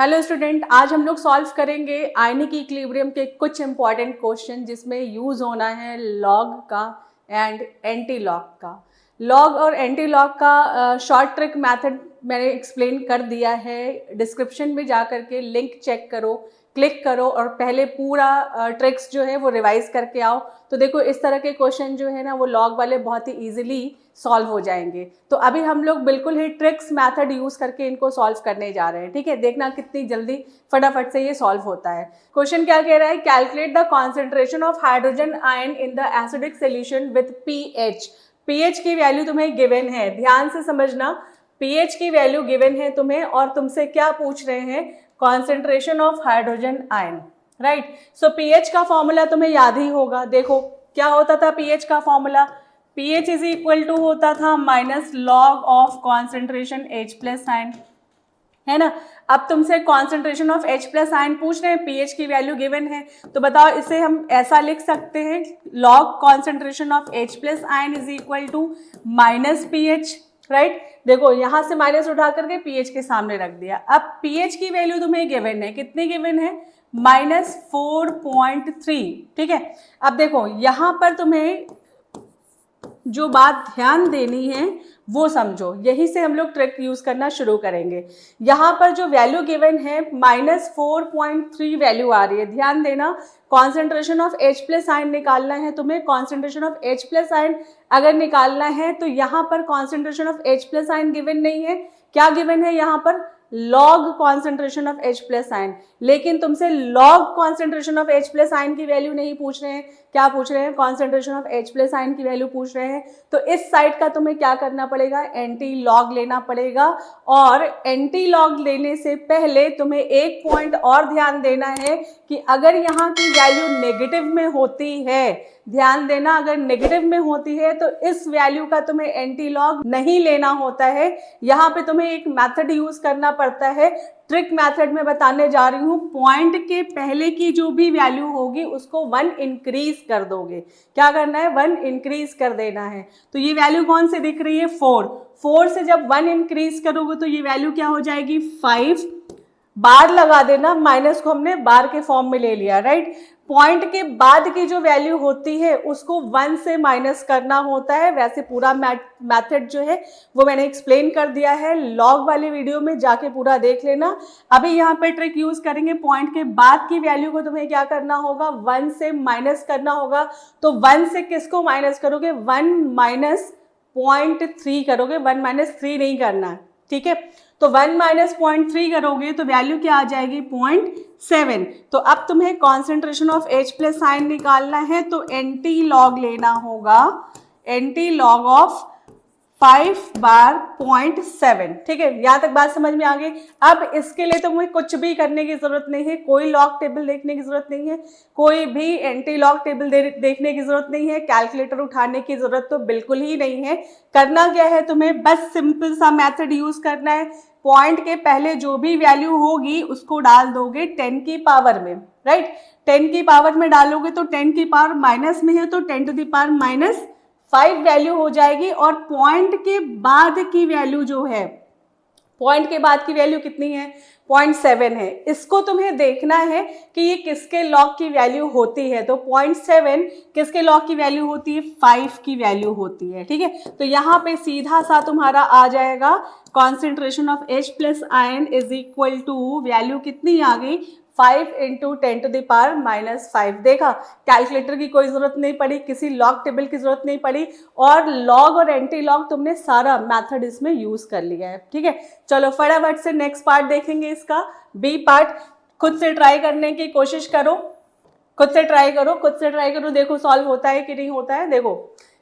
Hello student, आज हम लोग सॉल्व करेंगे आयनिक इक्विलिब्रियम के कुछ इंपॉर्टेंट क्वेश्चन जिसमें यूज होना है लॉग का एंड एंटी लॉग का। लॉग और एंटी लॉग का शॉर्ट ट्रिक मेथड मैंने एक्सप्लेन कर दिया है। डिस्क्रिप्शन में जा करके लिंक चेक करो, क्लिक करो और पहले पूरा ट्रिक्स जो है वो रिवाइज करके आओ। तो देखो इस तरह के क्वेश्चन जो है ना वो लॉग वाले बहुत ही इजीली सॉल्व हो जाएंगे। तो अभी हम लोग बिल्कुल ही ट्रिक्स मेथड यूज करके इनको सॉल्व करने जा रहे हैं। ठीक है, देखना कितनी जल्दी फटाफट से ये सॉल्व होता है। क्वेश्चन क्या कह रहा है, calculate the concentration of hydrogen ion in the acidic solution with pH. PH की वैल्यू तुम्हें गिवन है, ध्यान से समझना। पीएच की वैल्यू गिवन है तुम्हें और तुमसे क्या पूछ रहे हैं, concentration of hydrogen ion. Right, so pH का फॉर्मूला तुम्हें याद ही होगा। देखो क्या होता था पीएच का formula, pH is equal to होता था minus log of concentration H plus ion, है ना। अब तुमसे concentration of H plus ion पूछ रहे हैं, पीएच की वैल्यू गिवन है, तो बताओ इसे हम ऐसा लिख सकते हैं, log concentration of H plus ion is equal to minus pH. Right, देखो यहां से माइनस उठा करके पीएच के सामने रख दिया। अब पीएच की वैल्यू तुम्हें गिवन है, कितनी गिवन है, -4.3। ठीक है, अब देखो यहां पर तुम्हें जो बात ध्यान देनी है वो समझो, यही से हम लोग ट्रिक यूज करना शुरू करेंगे। यहाँ पर जो वैल्यू गिवन है -4.3 वैल्यू आ रही है, ध्यान देना। Concentration of H plus ion निकालना है तुम्हें, concentration of H plus ion अगर निकालना है तो यहाँ पर concentration of H plus ion given नहीं है। क्या गिवन है यहाँ पर, log concentration of H plus ion. लेकिन तुमसे log concentration of H plus ion की वैल्यू नहीं पूछ रहे हैं, क्या पूछ रहे हैं, concentration of H plus ion की वैल्यू पूछ रहे हैं। तो इस साइड का तुम्हें क्या करना पड़ेगा, एंटी लॉग लेना पड़ेगा। और एंटी लॉग लेने से पहले तुम्हें एक पॉइंट और ध्यान देना है कि अगर यहाँ की वैल्यू नेगेटिव में होती है, ध्यान देना, अगर नेगेटिव में होती है तो इस वैल्यू का तुम्हें एंटी लॉग नहीं लेना होता है। यहाँ पे तुम्हें एक मेथड यूज करना पड़ता है, ट्रिक मेथड में बताने जा रही हूँ। पॉइंट के पहले की जो भी वैल्यू होगी उसको 1 इंक्रीज कर दोगे। क्या करना है, 1 इंक्रीज कर देना है। तो ये वैल्यू कौन सी दिख रही है, 4 से जब 1 इंक्रीज करोगे तो ये वैल्यू क्या हो जाएगी, 5। बार लगा देना, माइनस को हमने बार के फॉर्म में ले लिया। राइट, पॉइंट के बाद की जो वैल्यू होती है उसको 1 से माइनस करना होता है। वैसे पूरा मेथड जो है वो मैंने एक्सप्लेन कर दिया है, लॉग वाली वीडियो में जाके पूरा देख लेना। अभी यहाँ पे ट्रिक यूज करेंगे, पॉइंट के बाद की वैल्यू को तुम्हें क्या करना होगा, 1 से माइनस करना होगा। तो 1 से किसको माइनस करोगे, 1 माइनस 0.3 करोगे, 1 माइनस 3 नहीं करना। ठीक है, तो 1 माइनस 0.3 करोगे तो वैल्यू क्या आ जाएगी, 0.7। तो अब तुम्हें concentration of H plus ion निकालना है तो एंटी लॉग लेना होगा, एंटी लॉग ऑफ 5/0.7। ठीक है, यहां तक बात समझ में आ गई। अब इसके लिए तुम्हें कुछ भी करने की जरूरत नहीं है, कोई लॉग टेबल देखने की जरूरत नहीं है, कोई भी एंटी लॉग टेबल देखने की जरूरत नहीं है, कैलकुलेटर उठाने की जरूरत तो बिल्कुल ही नहीं है। करना क्या है, तुम्हें बस सिंपल सा मेथड यूज करना है। पॉइंट के पहले जो भी वैल्यू होगी उसको डाल दोगे 10 की पावर में। राइट, 10 की पावर में डालोगे तो 10 की पावर माइनस में है तो 10 टू द पावर -5 वैल्यू हो जाएगी। और पॉइंट के बाद की वैल्यू जो है, पॉइंट के बाद की वैल्यू कितनी है, 0.7 है। इसको तुम्हें देखना है कि ये किसके लॉग की वैल्यू होती है। तो 0.7 किसके लॉग की वैल्यू होती है, 5 की वैल्यू होती है। ठीक है, तो यहाँ पे सीधा सा तुम्हारा आ जाएगा, concentration of H plus ion is equal to value कितनी आ गई, 5 इंटू 10 टू द पावर -5। देखा, कैलकुलेटर की कोई जरूरत नहीं पड़ी, किसी लॉग टेबल की जरूरत नहीं पड़ी, और लॉग और एंटी लॉग तुमने सारा मेथड इसमें यूज कर लिया है। ठीक है, चलो फटाफट से नेक्स्ट पार्ट देखेंगे, इसका बी पार्ट। खुद से ट्राई करने की कोशिश करो, खुद से ट्राई करो, खुद से ट्राई करो, देखो सॉल्व होता है कि नहीं होता है। देखो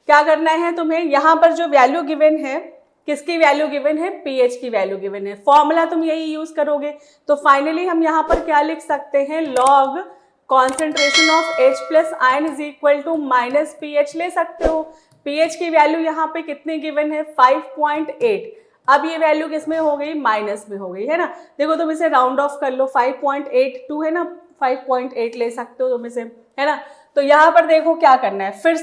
क्या करना है तुम्हें, यहाँ पर जो वैल्यू गिवन है, किसकी वैल्यू गिवन है, पीएच की वैल्यू गिवन है, फॉर्मूला तुम यही यूज करोगे। तो फाइनली हम यहाँ पर क्या लिख सकते हैं, log concentration of H plus ion is equal to minus pH ले सकते हो। पीएच की वैल्यू यहाँ पे कितनी गिवन है, 5.8। अब ये वैल्यू किसमें हो गई, माइनस में हो गई, है ना। देखो तुम इसे राउंड ऑफ कर लो, 5.82 है ना, 5.8 ले सकते हो तुम इसे, है ना। तो यहाँ पर देखो क्या करना है, फिर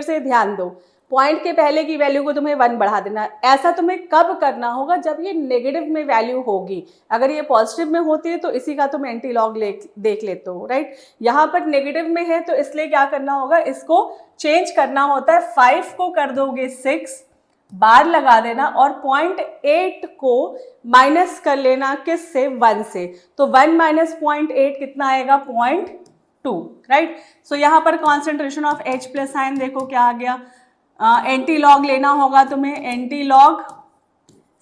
से ध्यान दो, पॉइंट के पहले की वैल्यू को तुम्हें 1 बढ़ा देना है। ऐसा तुम्हें कब करना होगा, जब ये नेगेटिव में वैल्यू होगी। अगर ये पॉजिटिव में होती है तो इसी का तुम एंटी लॉग देख लेते हो, राइट। यहाँ पर नेगेटिव में है तो इसलिए क्या करना होगा, इसको चेंज करना होता है। 5 को कर दोगे 6, बार लगा देना और 0.8 को माइनस कर लेना किससे, 1 से। तो 1 माइनस 0.8 कितना आएगा, 0.2, राइट। सो यहाँ पर concentration of H plus ion देखो क्या आ गया। एंटी लॉग लेना होगा तुम्हें, एंटी लॉग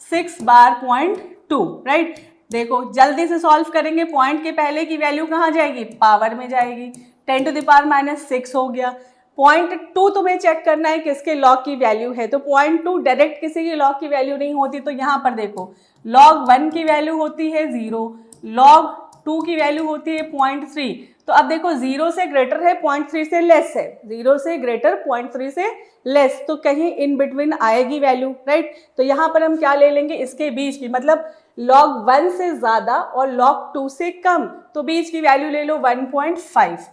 6 बार 0.2, राइट। देखो जल्दी से सॉल्व करेंगे। पॉइंट के पहले की वैल्यू कहाँ जाएगी, पावर में जाएगी। 10 टू द पावर -6 हो गया। 0.2 तुम्हें चेक करना है किसके लॉग की वैल्यू है, तो 0.2 डायरेक्ट किसी की लॉग की वैल्यू नहीं होती। तो यहाँ पर देखो log 1 की वैल्यू होती है 0, log 2 की वैल्यू होती है 0.3। तो अब देखो 0 से ग्रेटर है, 0.3 से लेस है, 0 से ग्रेटर 0.3 से लेस, तो कहीं इन बिटवीन आएगी वैल्यू, राइट। तो यहाँ पर हम क्या ले लेंगे, इसके बीच की, मतलब log 1 से ज्यादा और log 2 से कम, तो बीच की वैल्यू ले लो 1.5,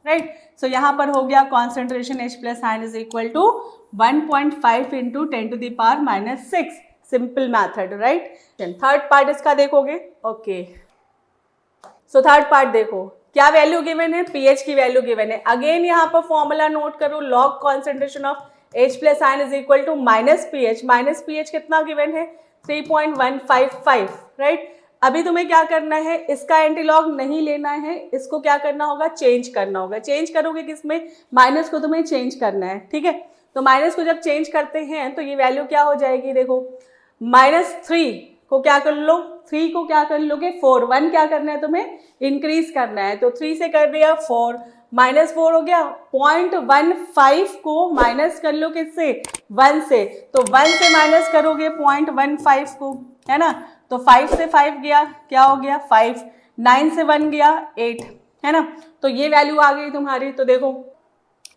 राइट। सो यहाँ पर हो गया concentration H plus ion is equal to 1.5 into 10 to the power -6, simple method, right. Third part इसका देखोगे, ओके। सो थर्ड पार्ट देखो क्या वैल्यू गिवन है, पीएच की वैल्यू गिवन है। अगेन यहाँ पर फॉर्मूला नोट करो, log concentration of H plus ion is equal to minus pH कितना गिवन है, 3.155, राइट। अभी तुम्हें क्या करना है, इसका एंटीलॉग नहीं लेना है, इसको क्या करना होगा, चेंज करना होगा। चेंज करोगे किसमें, माइनस को तुम्हें चेंज करना है, ठीक है। तो माइनस को जब चेंज करते हैं तो ये वैल्यू क्या हो जाएगी, देखो -3 को क्या कर लो, 3 को क्या कर लोगे 4, 1 क्या करना है तुम्हें, इंक्रीज करना है, तो 3 से कर दिया 4, -4 हो गया। 0.15 को माइनस कर लो किससे, 1 से, तो 1 से माइनस करोगे 0.15 को, है ना। तो 5 से 5 गया, क्या हो गया 5, 9 से 1 गया 8, है ना। तो ये वैल्यू आ गई तुम्हारी। तो देखो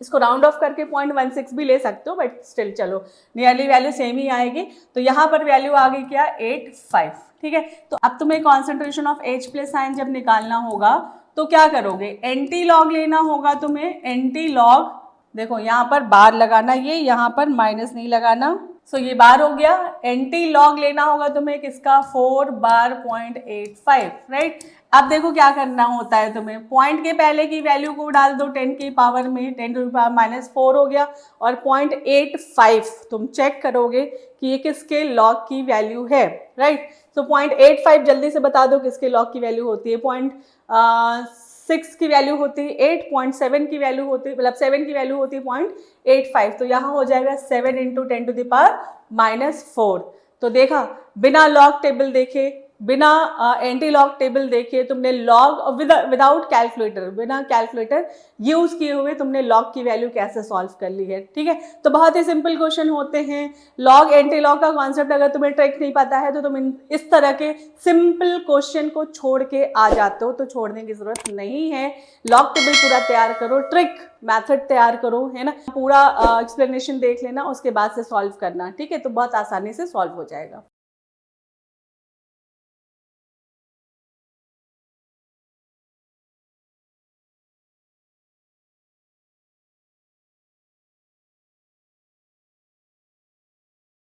इसको राउंड ऑफ करके 0.16 भी ले सकते हो, बट स्टिल चलो नियरली वैल्यू सेम ही आएगी। तो यहाँ पर वैल्यू आ गई क्या, 85, ठीक है। तो अब तुम्हें concentration of H plus ion जब निकालना होगा तो क्या करोगे, एंटी लॉग लेना होगा तुम्हें। एंटी लॉग देखो यहाँ पर बार लगाना, ये यहाँ पर माइनस नहीं लगाना, सो ये बार हो गया। एंटी लॉग लेना होगा तुम्हें किसका, 4 बार 0.85, राइट। अब देखो क्या करना होता है तुम्हें, पॉइंट के पहले की वैल्यू को डाल दो 10 की पावर में, 10 टू द पावर -4 हो गया, और 0.85 तुम चेक करोगे कि ये किसके लॉग की वैल्यू है, राइट। तो 0.85 जल्दी से बता दो किसके लॉग की वैल्यू होती है, 0.6 की वैल्यू होती है 8, 0.7 की वैल्यू होती है, मतलब 7 की वैल्यू होती है 0.85। तो यहाँ हो जाएगा 7 इंटू 10 टू द पावर -4। तो देखा बिना लॉग टेबल देखे, बिना एंटी लॉग टेबल देखे तुमने लॉग विदाउट कैलकुलेटर, बिना कैलकुलेटर यूज किए हुए तुमने लॉग की वैल्यू कैसे सॉल्व कर ली है, ठीक है। तो बहुत ही सिंपल क्वेश्चन होते हैं। लॉग एंटी लॉग का कॉन्सेप्ट अगर तुम्हें ट्रिक नहीं पता है तो तुम इस तरह के सिंपल क्वेश्चन को छोड़ के आ जाते हो, तो छोड़ने की जरूरत नहीं है। लॉग टेबल पूरा तैयार करो, ट्रिक मेथड तैयार करो, है ना, पूरा एक्सप्लेनेशन देख लेना, उसके बाद से सॉल्व करना, ठीक है। तो बहुत आसानी से सॉल्व हो जाएगा।